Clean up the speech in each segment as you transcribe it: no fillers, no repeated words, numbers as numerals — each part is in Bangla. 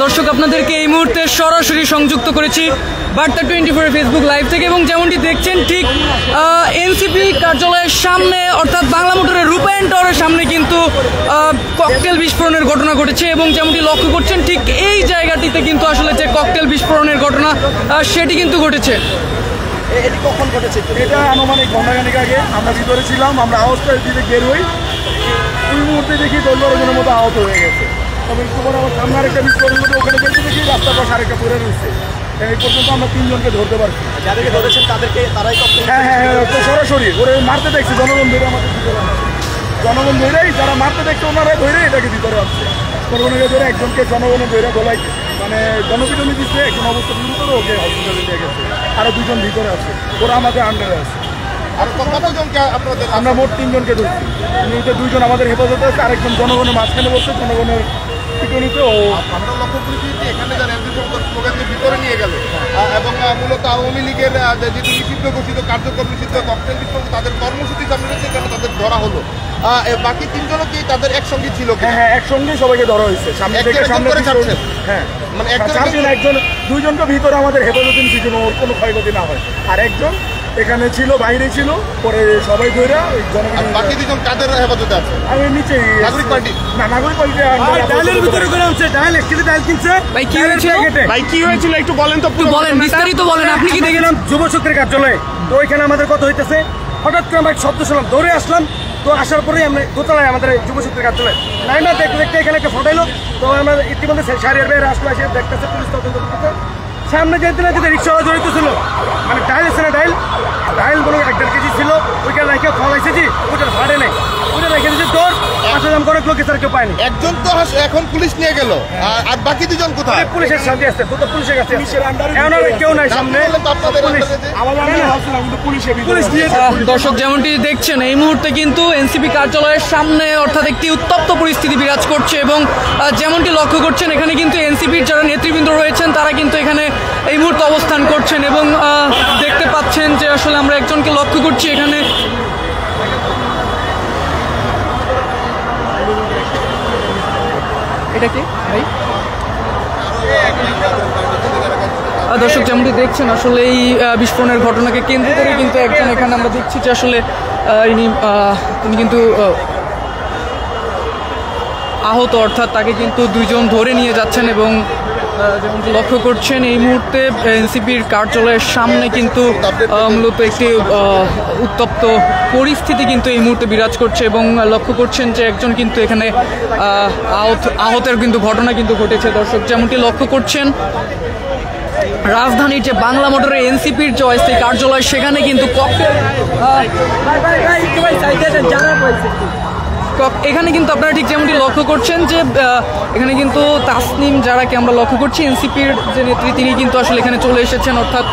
দর্শক আপনাদেরকে এই মুহূর্তে সরাসরি সংযুক্ত করেছি বার্তা 24 ফেসবুক লাইভ থেকে, এবং যেমনটি দেখছেন ঠিক এনসিপি কার্যালয়ের সামনে অর্থাৎ বাংলা মোটরের রূপায়ণ টাওয়ারের সামনে কিন্তু ককটেল বিস্ফোরণের ঘটনা ঘটেছে, এবং যেমনটি লক্ষ্য করছেন ঠিক এই জায়গাটিতে কিন্তু আসলে যে ককটেল বিস্ফোরণের ঘটনা সেটি কিন্তু ঘটেছে। এটি কখন ঘটেছে? এটা আনুমানিক ঘণ্টাখানিক আগে। আমরা ভিতরে ছিলাম, আমরা আওয়াজটা দিতে বের হই, ওই মুহূর্তে দেখি 10-12 জনের মতো আহত হয়ে গেছে। তবে একটু পরে আমার সামনে আরেকটা বিস্ফোরণ হতো, ওখানে বেরোতে দেখি রাস্তার পাশে আরেকটা পড়ে রয়েছে। এই পর্যন্ত আমরা 3 জনকে ধরতে পারছি। যাদেরকে ধরেছেন তাদেরকে তারাই তো সরাসরি ওরে মারতে দেখছি, জনগণ ধরে আমাদের ভিতরে আসছে। জনগণ ধরেই যারা মারতে দেখছে ওনারাই ধরে এটাকে ভিতরে আসছে। জনগণকে ধরে একজনকে জনগণের ধরে গলায় মানে জনপিটনি দিচ্ছে, একজন অবস্থা গুরুতর, ওকে হসপিটালে নিয়ে গেছে। আরও 2 জন ভিতরে আছে, ওরা আমাদের আন্ডারে আছে। আর কতজনকে আপনাদের? আমরা মোট 3 জনকে ধরছি। 2 জন আমাদের হেফাজতে আছে, আরেকজন জনগণের মাঝখানে বসছে, জনগণের পিটনিতে। ও আমরা লক্ষ্য করেছি যে এখানে যারা স্লোগানকে ভিতরে নিয়ে গেল এবং মূলত আওয়ামী লীগের যেটি নিষিদ্ধ ঘোষিত কার্যক্রম নিষিদ্ধ ককটেল বিস্ফোরণ তাদের কর্মসূচি সামনে রয়েছে, কেন তাদের ধরা হলো। বাকি 3 জনও কি তাদের একসঙ্গে ছিল? হ্যাঁ, একসঙ্গে সবাইকে ধরা হয়েছে। সামনে থেকে সামনে হ্যাঁ, মানে একজন 2 জনকে ভিতরে আমাদের হেফাজতে নিচ্ছে যেন ওর কোনো ক্ষয়ক্ষতি না হয়, আর একজন এখানে ছিল, বাইরে ছিল, পরে সবাই ধরে জনগণ। বাকি 2 জন কাদের হেফাজতে আছে? আমি নিচে নাগরিক পার্টি না, নাগরিক পার্টি ডালের ভিতরে করে আছে। ডাল একসাথে ডাল কিনছে। ভাই কি হয়েছিল? ভাই কি হয়েছিল একটু বলেন তো, বলেন, বিস্তারিত বলেন। আপনি কি দেখেন? যুব শক্তির কার্যালয়ে তো ওইখানে আমাদের কথা হইতেছে, হঠাৎ করে আমরা শব্দ শুনলাম, দৌড়ে আসলাম। তো আসার পরেই আমরা দোতলায় আমাদের যুব শক্তির কার্যালয় নাই না, দেখতে এখানে একটা ফটাইলো। তো আমরা ইতিমধ্যে সারিয়ার বাইরে আসলো, এসে দেখতেছে পুলিশ তদন্ত করতেছে। সামনে যেতে না যেতে রিক্সাওয়ালা জড়িত ছিল, মানে ডাইল আছে না, ডাইল কোনো 1.5 কেজি ছিল, ওইখানে রেখে ফলাইছে যে ওইটার ভাড়ে নেই, ওইটা রেখে দিয়েছে। তোর আসাম করে লোকে স্যার কেউ পায়নি। একজন তো এখন পুলিশ নিয়ে গেল, আর বাকি 2 জন কোথায়? পুলিশের সাথে আসছে, তো পুলিশের কাছে কেউ নাই সামনে। দর্শক যেমনটি দেখছেন এই মুহূর্তে কিন্তু এনসিপি কার্যালয়ের সামনে অর্থাৎ একটি উত্তপ্ত পরিস্থিতি বিরাজ করছে, এবং যেমনটি লক্ষ্য করছেন এখানে কিন্তু এনসিপির যারা নেতৃবৃন্দ রয়েছেন তারা কিন্তু এখানে এই মুহূর্তে অবস্থান করছেন, এবং দেখতে পাচ্ছেন যে আসলে আমরা একজনকে লক্ষ্য করছি এখানে। এটা কি ভাই? দর্শক যেমনটি দেখছেন আসলে এই বিস্ফোরণের ঘটনাকে কেন্দ্র করে কিন্তু একজন এখানে আমরা দেখছি যে আসলে তিনি কিন্তু আহত, অর্থাৎ তাকে কিন্তু 2 জন ধরে নিয়ে যাচ্ছেন, এবং যেমনটি লক্ষ্য করছেন এই মুহূর্তে এনসিপির কার্যালয়ের সামনে কিন্তু মূলত একটি উত্তপ্ত পরিস্থিতি কিন্তু এই মুহূর্তে বিরাজ করছে, এবং লক্ষ্য করছেন যে একজন কিন্তু এখানে আহতের কিন্তু ঘটনা কিন্তু ঘটেছে। দর্শক যেমনটি লক্ষ্য করছেন রাজধানীর যে বাংলা মোটরের এনসিপির যে অস্থায়ী কার্যালয় সেখানে কিন্তু এখানে কিন্তু আপনারা ঠিক যেমনটি লক্ষ্য করছেন যে এখানে কিন্তু তাসনিম যারাকে আমরা লক্ষ্য করছি এনসিপির যে নেত্রী তিনি কিন্তু আসলে এখানে চলে এসেছেন, অর্থাৎ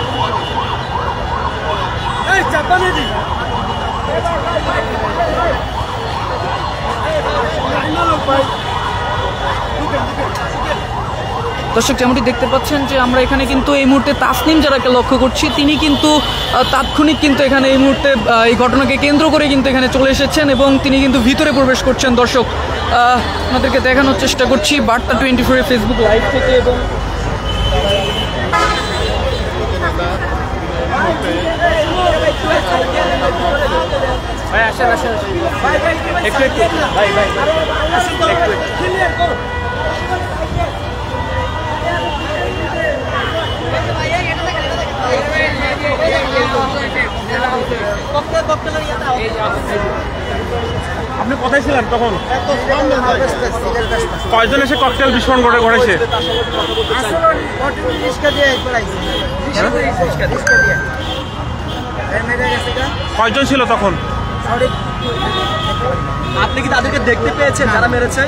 দর্শক যেমনটি দেখতে পাচ্ছেন যে আমরা এখানে কিন্তু এই মুহূর্তে তাসনিম যারাকে লক্ষ্য করছি তিনি কিন্তু তাৎক্ষণিক কিন্তু এখানে এই মুহূর্তে এই ঘটনাকে কেন্দ্র করে কিন্তু এখানে চলে এসেছেন, এবং তিনি কিন্তু ভিতরে প্রবেশ করছেন। দর্শক আপনাদেরকে দেখানোর চেষ্টা করছি বার্তা 24 ফেসবুক লাইভ থেকে, এবং আপনি কোথায় ছিলেন তখন? কয়জন এসে ককটেল বিস্ফোরণ ঘটেছে? কয়জন ছিল তখন? আপনি কি তাদেরকে দেখতে পেয়েছেন যারা মেরেছে?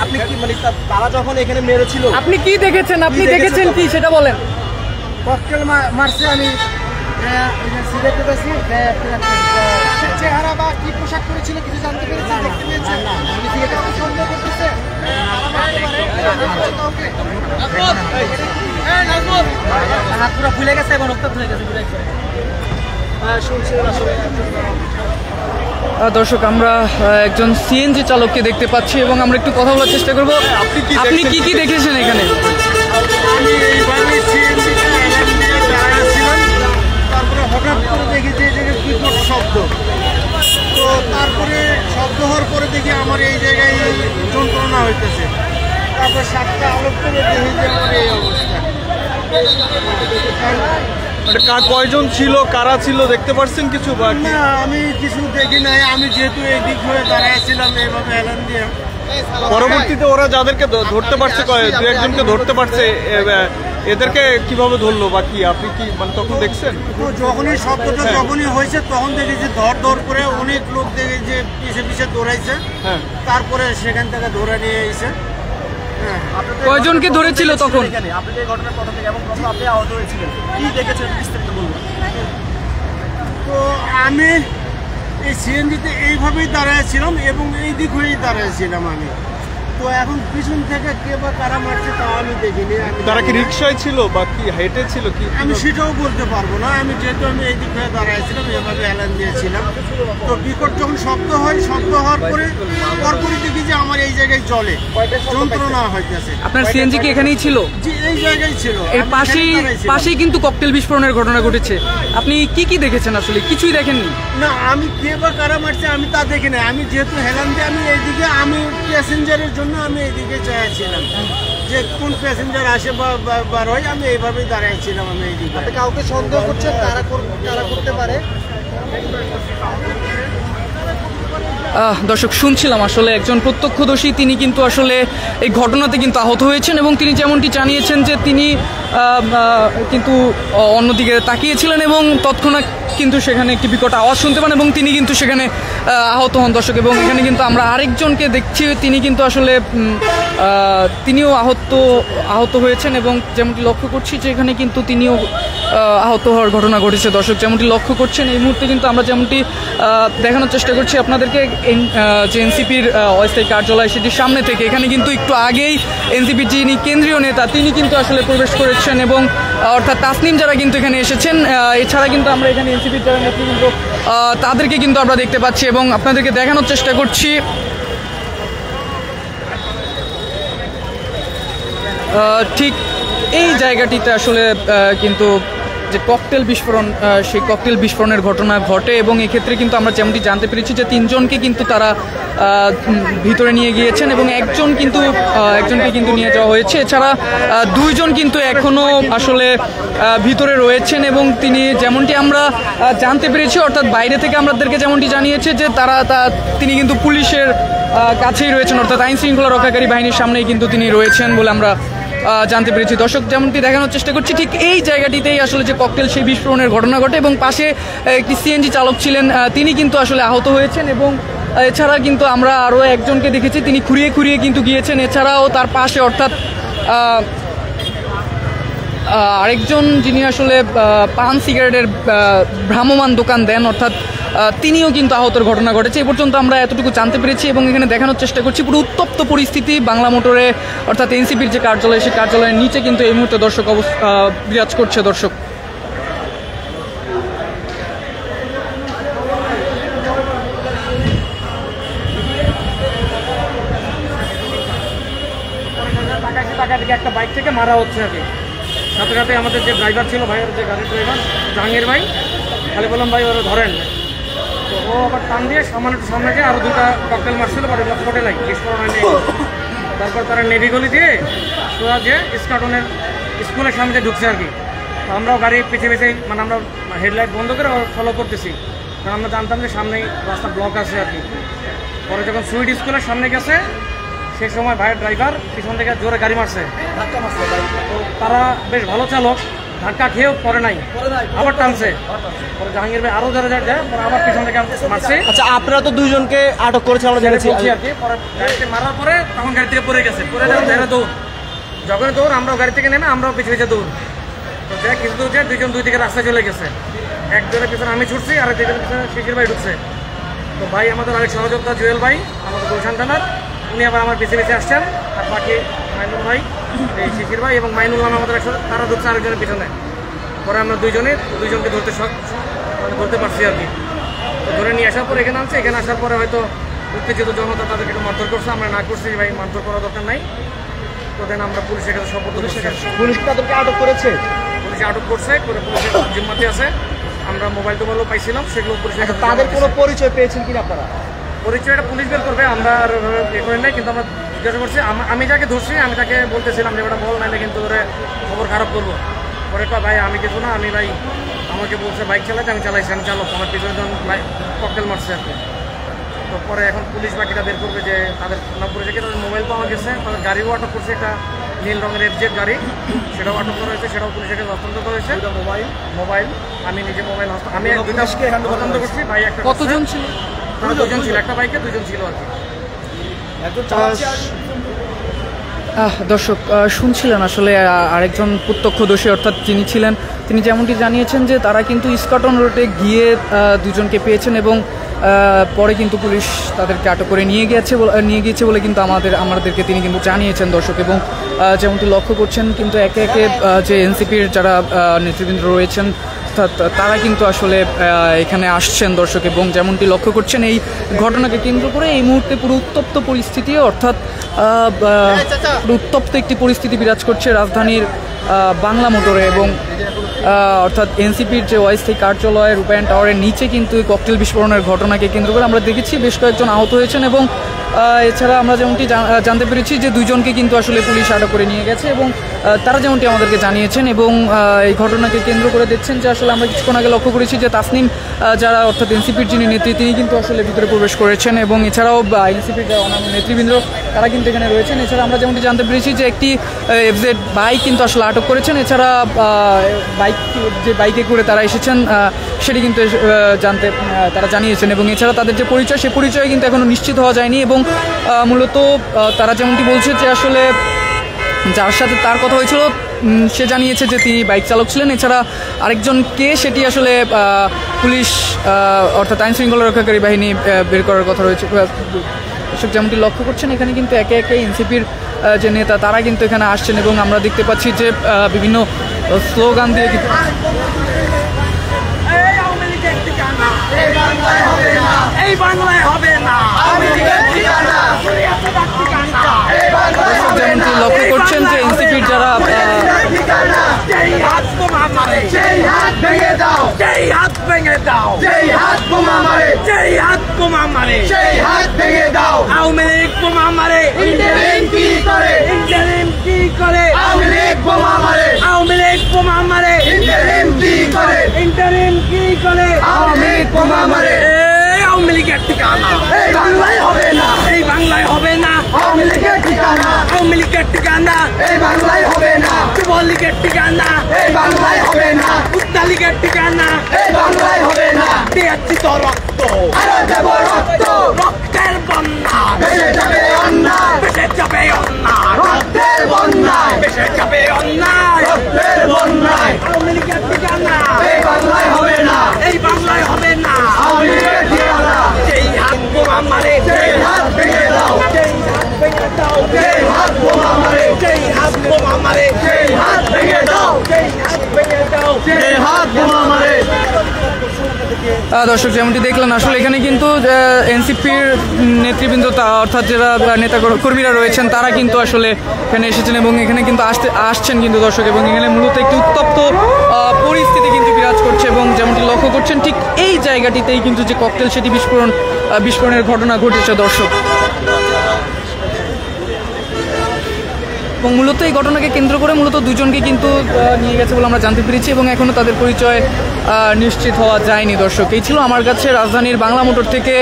আপনি কি মানে তারা যখন এখানে মেরেছিল আপনি কি দেখেছেন? আপনি দেখেছেন কি সেটা বলেন। ককটেল মারছে, আমি চেহারা বা কি পোশাক করেছিল কিছু জানতে পেরেছি, দেখতে পেয়েছেন? সন্দেহ করতেছে হাত পুরো ফুলে গেছে এবং রক্ত ফুলে গেছে। শুনছি দর্শক আমরা একজন সিএনজি চালককে দেখতে পাচ্ছি এবং আমরা একটু কথা বলার চেষ্টা করব। আপনি কি দেখেছেন এখানে? আমি এইভাবে সিএনজিতে অ্যালার্ম দিয়ে দাঁড়াচ্ছিলাম, তারপরে হঠাৎ করে দেখি যে এই জায়গায় বিকট শব্দ। তো তারপরে শব্দ হওয়ার পরে দেখি আমার এই জায়গায় যন্ত্রণা হইতেছে। তারপর 7টা আলোক করে দেখি যে আমার এই অবস্থা। কয়জন ছিল, কারা ছিল দেখতে পারছেন কিছু? না, আমি কিছু দেখি নাই। আমি যেহেতু এই দিক হয়ে দাঁড়াইছিলাম এইভাবে অ্যালার্ম দিয়ে। পরবর্তীতে ওরা যাদেরকে ধরতে পারছে, দু একজনকে ধরতে পারছে, এদেরকে কিভাবে ধরলো বা কি আপনি কি মানে তখন দেখছেন? তো যখনই শব্দটা যখনই হয়েছে তখন দেখি যে ধর করে অনেক লোক দেখে যে পিছে পিছে দৌড়াইছে। হ্যাঁ, তারপরে সেখান থেকে ধরে নিয়ে এসে কয়জনকে ধরেছিল তখন? আপনি এই ঘটনার কথা থেকে এবং প্রথম আপনি আহত হয়েছিলেন, কি দেখেছেন বিস্তারিত বলুন। তো আমি এই সিএনজিতে এইভাবেই দাঁড়াইছিলাম এবং এই দিক হয়েই দাঁড়াইছিলাম আমি। তো এখন পিছন থেকে কে বা কারা মারছে তা আমি দেখিনি। তারা কি রিক্সায় ছিল বা কি হেঁটে ছিল কি আমি সেটাও বলতে পারবো না। আমি যেহেতু আমি এই দিক হয়ে দাঁড়াইছিলাম এভাবে অ্যালার্ম দিয়েছিলাম। তো বিকট যখন শব্দ হয়, শব্দ হওয়ার পরে পরপরই দেখি যে আমার এই জায়গায় জলে যন্ত্রণা হইতেছে। আপনার সিএনজি কি এখানেই ছিল? যে এই জায়গায় ছিল, এর আমি পাশেই এখানেই দাঁড়াইছিলাম। পাশেই কিন্তু ককটেল বিস্ফোরণের ঘটনা ঘটেছে। আপনি কি দেখেছেন? আসলে কিছুই দেখেননি? না, আমি কে বা কারা মারছে আমি তা দেখি না। আমি যেহেতু হেলাম দিয়ে আমি এইদিকে, আমি প্যাসেঞ্জারের জন্য আমি এইদিকে চাইছিলাম যে কোন প্যাসেঞ্জার আসে বা বার হয়। আমি এইভাবেই দাঁড়াইছিলাম। আমি এইদিকে কাউকে সন্দেহ করছেন কারা করতে পারে? দর্শক শুনছিলাম আসলে একজন প্রত্যক্ষদর্শী, তিনি কিন্তু আসলে এই ঘটনাতে কিন্তু আহত হয়েছেন এবং তিনি যেমনটি জানিয়েছেন যে তিনি কিন্তু অন্যদিকে তাকিয়েছিলেন এবং তৎক্ষণাৎ কিন্তু সেখানে একটি বিকট আওয়াজ শুনতে পান এবং তিনি কিন্তু সেখানে আহত হন। দর্শক, এবং এখানে কিন্তু আমরা আরেকজনকে দেখছি, তিনি কিন্তু আসলে তিনিও আহত হয়েছেন এবং যেমনটি লক্ষ্য করছি যে এখানে কিন্তু তিনিও আহত হওয়ার ঘটনা ঘটেছে। দর্শক যেমনটি লক্ষ্য করছেন এই মুহূর্তে কিন্তু আমরা যেমনটি দেখানোর চেষ্টা করছি আপনাদেরকে যে এনসিপির অস্থায়ী কার্যালয় সেটির সামনে থেকে, এখানে কিন্তু একটু আগেই এনসিপির যিনি কেন্দ্রীয় নেতা তিনি কিন্তু আসলে প্রবেশ করেছেন এবং অর্থাৎ তাসনিম যারা কিন্তু এখানে এসেছেন, এছাড়া কিন্তু আমরা এখানে এনসিপির যারা নেতৃবৃন্দ তাদেরকে কিন্তু আমরা দেখতে পাচ্ছি এবং আপনাদেরকে দেখানোর চেষ্টা করছি। ঠিক এই জায়গাটিতে আসলে কিন্তু যে ককটেল বিস্ফোরণ, সেই ককটেল বিস্ফোরণের ঘটনা ঘটে এবং এক্ষেত্রে কিন্তু আমরা যেমনটি জানতে পেরেছি যে 3 জনকে কিন্তু তারা ভিতরে নিয়ে গিয়েছেন এবং একজনকে কিন্তু নিয়ে যাওয়া হয়েছে। এছাড়া 2 জন কিন্তু এখনও আসলে ভিতরে রয়েছেন এবং তিনি যেমনটি আমরা জানতে পেরেছি, অর্থাৎ বাইরে থেকে আমাদেরকে যেমনটি জানিয়েছে যে তিনি কিন্তু পুলিশের কাছেই রয়েছেন, অর্থাৎ আইন শৃঙ্খলা রক্ষাকারী বাহিনীর সামনেই কিন্তু তিনি রয়েছেন বলে আমরা জানতে পেরেছি। দর্শক যেমনটি দেখানোর চেষ্টা করছি ঠিক এই জায়গাটিতেই আসলে যে ককটেল সেই বিস্ফোরণের ঘটনা ঘটে এবং পাশে একটি সিএনজি চালক ছিলেন, তিনি কিন্তু আসলে আহত হয়েছেন এবং এছাড়া কিন্তু আমরা আরও একজনকে দেখেছি তিনি খুঁড়িয়ে কিন্তু গিয়েছেন। এছাড়াও তার পাশে অর্থাৎ আরেকজন যিনি আসলে পান সিগারেটের ভ্রাম্যমান দোকান দেন, অর্থাৎ তিনিও কিন্তু আহতের ঘটনা ঘটেছে। এ পর্যন্ত আমরা এতটুকু জানতে পেরেছি এবং এখানে দেখানোর চেষ্টা করছি পুরো উত্তপ্ত পরিস্থিতি বাংলা মোটরে, অর্থাৎ এনসিপির যে কার্যালয় সেই কার্যালয়ের নিচে কিন্তু এই মুহূর্তে দর্শক বিরাজ করছে। দর্শক একটা বাইক থেকে মারা হচ্ছে আর কি। সাথে সাথে আমাদের যে ড্রাইভার ছিল, ভাইয়ের যে গাড়ির ড্রাইভার জাহাঙ্গীর ভাই, খালি বললাম ভাই ওরা ধরেন, তো ও আবার টান দিয়ে সামনে গিয়ে আরও 2টা ককটেল মারছিল, বাট ফোটে নাই, বিস্ফোরণ নেই। তারপর তারা নেভি গলি দিয়ে সোজা যে স্কার্টনের স্কুলের সামনে ঢুকছে আর কি। তো আমরাও গাড়ি পিছিয়ে মানে আমরা হেডলাইট বন্ধ করে ফলো করতেছি, কারণ আমরা জানতাম যে সামনেই রাস্তা ব্লক আছে আর কি। পরে যখন সুইট স্কুলের সামনে গেছে সেই সময় ভাইয়ের ড্রাইভার পিছন থেকে জোরে গাড়ি মারছে, তো তারা বেশ ভালো চালক, ধাক্কা খেয়েও পরে নাই, আবার টানছে। পরে জাহাঙ্গীর ভাই আরও জোরে যায়, পরে আবার পিছন থেকে মারছে। আচ্ছা, আপনারা তো 2 জনকে আটক করেছেন আমরা জেনেছি আর কি। পরে গাড়িতে মারার পরে তখন গাড়ি থেকে পড়ে গেছে, পরে দৌড়, যখন দৌড় আমরাও গাড়ি থেকে নেমে আমরাও পিছিয়ে দৌড়। তো দেখ কিছু দৌড় যায়, 2 জন 2 দিকে রাস্তায় চলে গেছে। একজনের পিছনে আমি ছুটছি আর 2 জনের পিছনে শিশির ভাই ঢুকছে। তো ভাই আমাদের আরেক সহযোদ্ধা জুয়েল ভাই, আমাদের গুলশান থানার, উনি আবার আমার পিছিয়ে আসছেন। আর বাকি মাইনুল ভাই, এই শিশির ভাই এবং মাইনুল নাম আমাদের একসাথে, তারা ঢুকছে আরেকজনের পিছনে। পরে আমরা 2 জনকে ধরতে পারছি আর কি। তো ধরে নিয়ে আসার পর এখানে আনছে, এখানে আসার পরে হয়তো উত্তেজিত জনতা তাদেরকে একটু মারধর করছে, আমরা না করছি ভাই মারধর করার দরকার নাই। তো দেন আমরা পুলিশের কাছে সপর্দ করছি। পুলিশ তাদেরকে আটক করেছে? পুলিশে আটক করছে, করে পুলিশের জিম্মাতে আছে। আমরা মোবাইল টোবাইলও পাইছিলাম, সেগুলো পুলিশের কাছে তাদের কোনো পরিচয় পেয়েছেন কিনা আপনারা? পরিচয়টা পুলিশ বের করবে, আমরা আর এ করি নাই। কিন্তু আমরা জিজ্ঞাসা করছি, আমি যাকে ধরছি আমি তাকে বলতেছিলাম যে ওটা বল নাইলে কিন্তু ধরে খবর খারাপ করবো। পরে ভাই আমি কিছু না, আমি ভাই আমাকে বলছে বাইক চালাতে, আমি চালাইছি, আমি চালক, আমার পিছনে যখন ককটেল মারছে আর কি। তো পরে এখন পুলিশ বাকিটা বের করবে যে তাদের নাম পরিচয়, তাদের মোবাইল পাওয়া গেছে, তাদের গাড়িও আটক করছে, একটা নীল রঙের FZ গাড়ি, সেটাও আটক করা হয়েছে, সেটাও পুলিশের কাছে হস্তান্তর করা হয়েছে। মোবাইল আমি নিজে মোবাইল আমি দুইটা হস্তান্তর করছি। ভাই একটা কতজন ছিল? তারা দুজন ছিল, একটা বাইকে দুজন ছিল আর কি। দর্শক শুনছিলেন আসলে আরেকজন প্রত্যক্ষদর্শী অর্থাৎ যিনি ছিলেন তিনি যেমনটি জানিয়েছেন যে তারা কিন্তু ইস্কটন রোডে গিয়ে দুজনকে পেয়েছেন এবং পরে কিন্তু পুলিশ তাদেরকে আটক করে নিয়ে গিয়েছে বলে কিন্তু আমাদেরকে তিনি কিন্তু জানিয়েছেন দর্শক। এবং যেমনটি লক্ষ্য করছেন কিন্তু একে একে যে এনসিপির যারা নেতৃবৃন্দ রয়েছেন তারা কিন্তু আসলে এখানে আসছেন দর্শক। এবং যেমনটি লক্ষ্য করছেন এই ঘটনাকে কেন্দ্র করে এই মুহূর্তে পুরো উত্তপ্ত পরিস্থিতি, অর্থাৎ উত্তপ্ত একটি পরিস্থিতি বিরাজ করছে রাজধানীর বাংলা মোটরে। এবং অর্থাৎ এনসিপির যে অস্থায়ী কার্যালয় রূপায়ণ টাওয়ারের নিচে কিন্তু ককটেল বিস্ফোরণের ঘটনাকে কেন্দ্র করে আমরা দেখেছি বেশ কয়েকজন আহত হয়েছেন। এবং এছাড়া আমরা যেমনটি জানতে পেরেছি যে দুইজনকে কিন্তু আসলে পুলিশ আটক করে নিয়ে গেছে এবং তারা যেমনটি আমাদেরকে জানিয়েছেন। এবং এই ঘটনাকে কেন্দ্র করে দেখছেন যে আসলে আমরা কিছুক্ষণ আগে লক্ষ্য করেছি যে তাসনিম যারা অর্থাৎ এনসিপির যিনি নেত্রী তিনি কিন্তু আসলে ভিতরে প্রবেশ করেছেন এবং এছাড়াও এনসিপির যারা অন্যান্য নেতৃবৃন্দ তারা কিন্তু এখানে রয়েছেন। এছাড়া আমরা যেমনটি জানতে পেরেছি যে একটি FZ বাইক কিন্তু আসলে আটক করেছেন। এছাড়া যে বাইকে করে তারা এসেছেন সেটি কিন্তু তারা জানিয়েছেন। এবং এছাড়া তাদের যে পরিচয় সে পরিচয় কিন্তু এখনও নিশ্চিত হওয়া যায়নি। এবং মূলত তারা যেমনটি বলছে যে আসলে যার সাথে তার কথা হয়েছিল সে জানিয়েছে যে তিনি বাইক চালক ছিলেন। এছাড়া আরেকজন কে সেটি আসলে পুলিশ অর্থাৎ আইন শৃঙ্খলা রক্ষাকারী বাহিনী বের করার কথা রয়েছে। যেমনটি লক্ষ্য করছেন এখানে কিন্তু একে একে এনসিপির যে নেতা তারা কিন্তু এখানে আসছেন এবং আমরা দেখতে পাচ্ছি যে বিভিন্ন স্লোগান দিয়ে কিন্তু যেমনটি লক্ষ্য করছেন যে এনসিপির যারা বাংলায় হবে না, এই বাংলায় হবে না, আওয়ামী লীগের ঠিকানা, আওয়ামী লীগের ঠিকানা, এই বাংলায় হবে না, যুবলীগের ঠিকানা, এই বাংলায় হবে না, উত্তা লীগের ঠিকানা, এই বাংলায় হবে না, দিয়েছি তো রক্ত, আরো দেব রক্ত, রক্তের বন্যা, ভেসে যাবে অন্যায়, ভেসে যাবে অন্যায়, রক্তের বন্যায়, ভেসে যাবে অন্যায়, রক্তের বন্যায়, আওয়ামী লীগের ঠিকানা, এই বাংলায় হবে না, এই বাংলায় হবে না, আওয়ামী লীগের ঠিকানা, যেই হাত বোমা মারে, যেই হাত ভেঙে দাও, যেই হাত ভেঙে দাও, যেই হাত বোমা মারে, যেই হাত বোমা মারে, যেই হাত ভেঙে দাও, যেই হাত ভেঙে দাও, যেই হাত বোমা মারে। দর্শক যেমনটি দেখলেন আসলে এখানে কিন্তু এনসিপির নেতৃবৃন্দ অর্থাৎ যারা নেতা কর্মীরা রয়েছেন তারা কিন্তু আসলে এখানে এসেছেন এবং এখানে কিন্তু আসছেন কিন্তু দর্শক। এবং এখানে মূলত একটি উত্তপ্ত পরিস্থিতি কিন্তু বিরাজ করছে এবং যেমনটি লক্ষ্য করছেন ঠিক এই জায়গাটিতেই কিন্তু যে ককটেল সেটি বিস্ফোরণের ঘটনা ঘটেছে দর্শক। এবং মূলত এই ঘটনাকে কেন্দ্র করে মূলত দুজনকে কিন্তু নিয়ে গেছে বলে আমরা জানতে পেরেছি এবং এখনও তাদের পরিচয় নিশ্চিত হওয়া যায়নি দর্শক। এই ছিল আমার কাছে রাজধানীর বাংলা মোটর থেকে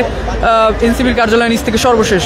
এনসিপির কার্যালয় নিচ থেকে সর্বশেষ